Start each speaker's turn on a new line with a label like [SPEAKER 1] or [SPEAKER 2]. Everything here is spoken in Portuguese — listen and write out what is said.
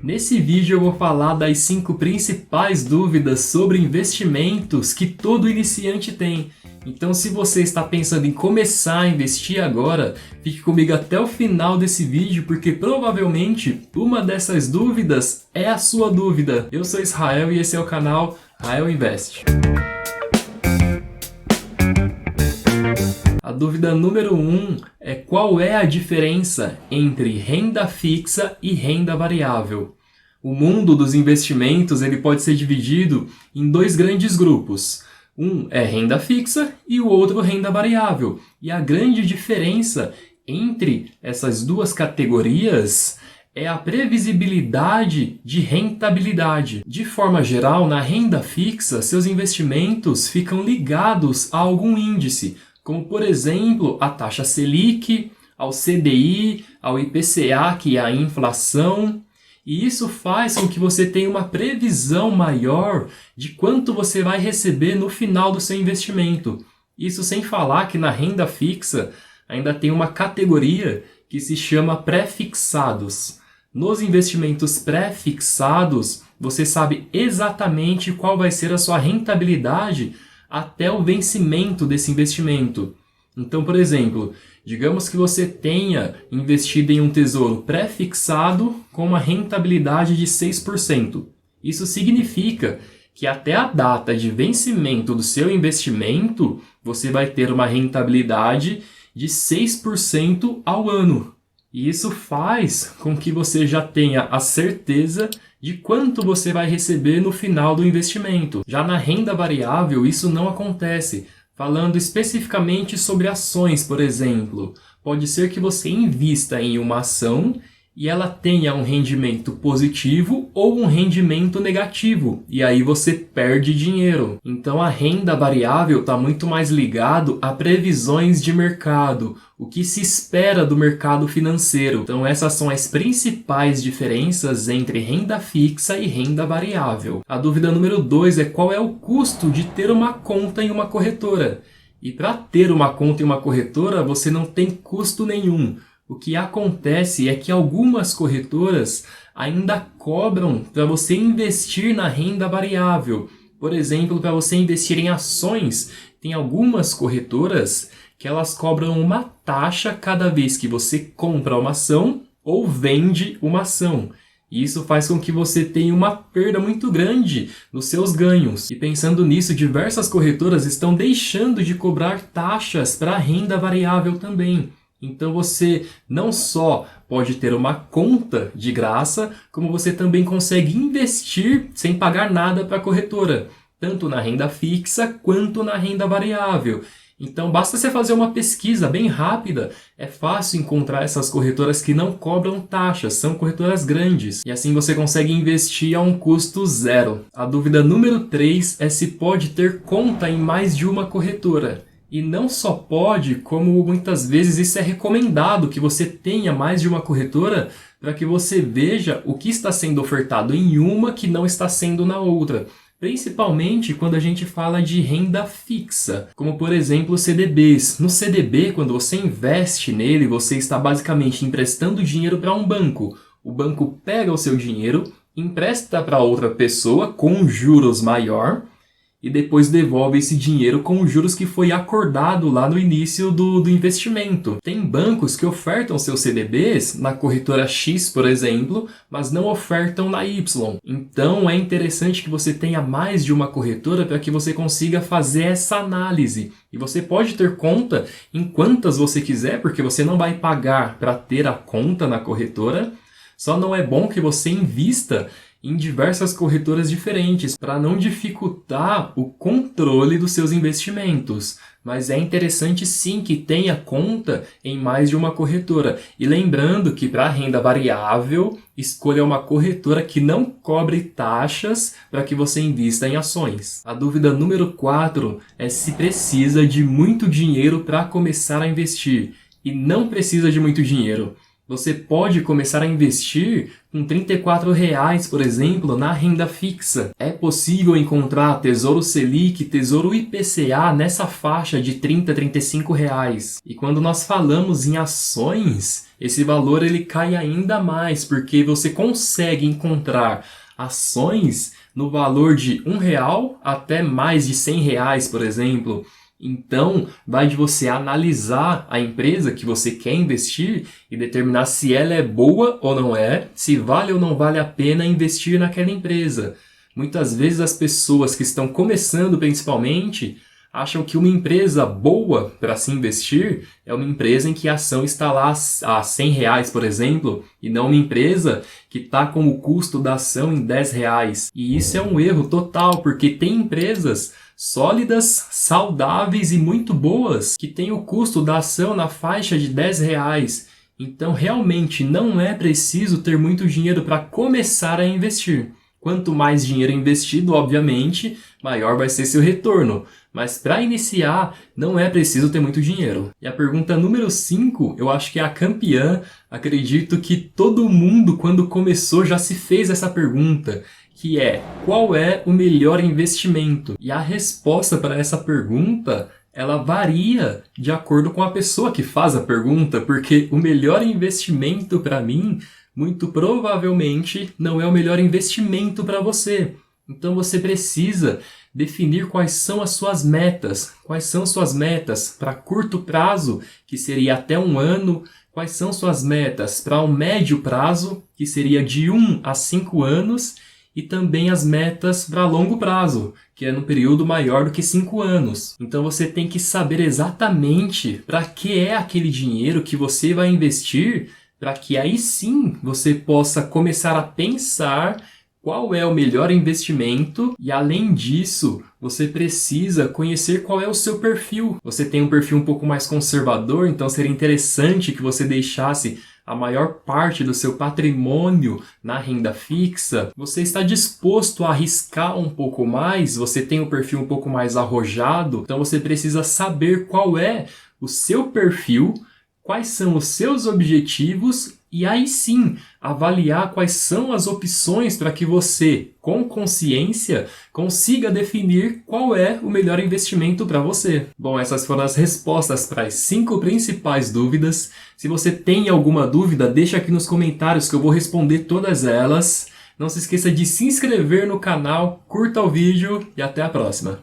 [SPEAKER 1] Nesse vídeo eu vou falar das 5 principais dúvidas sobre investimentos que todo iniciante tem. Então, se você está pensando em começar a investir agora, fique comigo até o final desse vídeo, porque provavelmente uma dessas dúvidas é a sua dúvida. Eu sou Israel e esse é o canal Israel Invest. A dúvida número 1 é qual é a diferença entre renda fixa e renda variável. O mundo dos investimentos ele pode ser dividido em 2 grandes grupos. Um é renda fixa e o outro renda variável. E a grande diferença entre essas duas categorias é a previsibilidade de rentabilidade. De forma geral, na renda fixa, seus investimentos ficam ligados a algum índice, como por exemplo a taxa Selic, ao CDI, ao IPCA, que é a inflação. E isso faz com que você tenha uma previsão maior de quanto você vai receber no final do seu investimento. Isso sem falar que na renda fixa ainda tem uma categoria que se chama pré-fixados. Nos investimentos pré-fixados, você sabe exatamente qual vai ser a sua rentabilidade até o vencimento desse investimento. Então, por exemplo, digamos que você tenha investido em um tesouro pré-fixado com uma rentabilidade de 6%. Isso significa que até a data de vencimento do seu investimento, você vai ter uma rentabilidade de 6% ao ano. E isso faz com que você já tenha a certeza de quanto você vai receber no final do investimento. Já na renda variável, isso não acontece. Falando especificamente sobre ações, por exemplo, pode ser que você invista em uma ação e ela tenha um rendimento positivo ou um rendimento negativo, e aí você perde dinheiro. Então a renda variável está muito mais ligado a previsões de mercado, o que se espera do mercado financeiro. Então essas são as principais diferenças entre renda fixa e renda variável. A dúvida número 2 é qual é o custo de ter uma conta em uma corretora. E para ter uma conta em uma corretora, você não tem custo nenhum. O que acontece é que algumas corretoras ainda cobram para você investir na renda variável. Por exemplo, para você investir em ações, tem algumas corretoras que elas cobram uma taxa cada vez que você compra uma ação ou vende uma ação. E isso faz com que você tenha uma perda muito grande nos seus ganhos. E pensando nisso, diversas corretoras estão deixando de cobrar taxas para a renda variável também. Então você não só pode ter uma conta de graça, como você também consegue investir sem pagar nada para a corretora, tanto na renda fixa quanto na renda variável. Então basta você fazer uma pesquisa bem rápida, é fácil encontrar essas corretoras que não cobram taxas, são corretoras grandes, e assim você consegue investir a um custo zero. A dúvida número 3 é se pode ter conta em mais de uma corretora. E não só pode, como muitas vezes isso é recomendado que você tenha mais de uma corretora para que você veja o que está sendo ofertado em uma que não está sendo na outra. Principalmente quando a gente fala de renda fixa, como por exemplo CDBs. No CDB, quando você investe nele, você está basicamente emprestando dinheiro para um banco. O banco pega o seu dinheiro, empresta para outra pessoa com juros maior, e depois devolve esse dinheiro com os juros que foi acordado lá no início do investimento. Tem bancos que ofertam seus CDBs na corretora X, por exemplo, mas não ofertam na Y. Então é interessante que você tenha mais de uma corretora para que você consiga fazer essa análise. E você pode ter conta em quantas você quiser, porque você não vai pagar para ter a conta na corretora. Só não é bom que você invista em diversas corretoras diferentes, para não dificultar o controle dos seus investimentos. Mas é interessante sim que tenha conta em mais de uma corretora. E lembrando que para a renda variável, escolha uma corretora que não cobre taxas para que você invista em ações. A dúvida número 4 é se precisa de muito dinheiro para começar a investir. E não precisa de muito dinheiro. Você pode começar a investir com R$ 34,00, por exemplo, na renda fixa. É possível encontrar Tesouro Selic, Tesouro IPCA nessa faixa de R$ 30 a R$ 35,00. E quando nós falamos em ações, esse valor ele cai ainda mais, porque você consegue encontrar ações no valor de R$ 1 até mais de R$ 100,00, por exemplo. Então, vai de você analisar a empresa que você quer investir e determinar se ela é boa ou não é, se vale ou não vale a pena investir naquela empresa. Muitas vezes as pessoas que estão começando principalmente acham que uma empresa boa para se investir é uma empresa em que a ação está lá a R$ 100,00, por exemplo, e não uma empresa que está com o custo da ação em R$ 10,00. E isso é um erro total, porque tem empresas sólidas, saudáveis e muito boas que têm o custo da ação na faixa de R$ 10,00. Então, realmente, não é preciso ter muito dinheiro para começar a investir. Quanto mais dinheiro investido, obviamente, maior vai ser seu retorno. Mas para iniciar, não é preciso ter muito dinheiro. E a pergunta número 5, eu acho que é a campeã. Acredito que todo mundo, quando começou, já se fez essa pergunta, que é: qual é o melhor investimento? E a resposta para essa pergunta, ela varia de acordo com a pessoa que faz a pergunta, porque o melhor investimento para mim, muito provavelmente, não é o melhor investimento para você. Então você precisa definir quais são as suas metas. Quais são suas metas para curto prazo, que seria até 1 ano? Quais são suas metas para um médio prazo, que seria de 1 a 5 anos? E também as metas para longo prazo, que é no período maior do que 5 anos. Então você tem que saber exatamente para que é aquele dinheiro que você vai investir, para que aí sim você possa começar a pensar qual é o melhor investimento. E além disso, você precisa conhecer qual é o seu perfil. Você tem um perfil um pouco mais conservador, então seria interessante que você deixasse a maior parte do seu patrimônio na renda fixa. Você está disposto a arriscar um pouco mais, você tem um perfil um pouco mais arrojado, então você precisa saber qual é o seu perfil, quais são os seus objetivos e aí sim avaliar quais são as opções para que você, com consciência, consiga definir qual é o melhor investimento para você. Bom, essas foram as respostas para as 5 principais dúvidas. Se você tem alguma dúvida, deixa aqui nos comentários que eu vou responder todas elas. Não se esqueça de se inscrever no canal, curta o vídeo e até a próxima.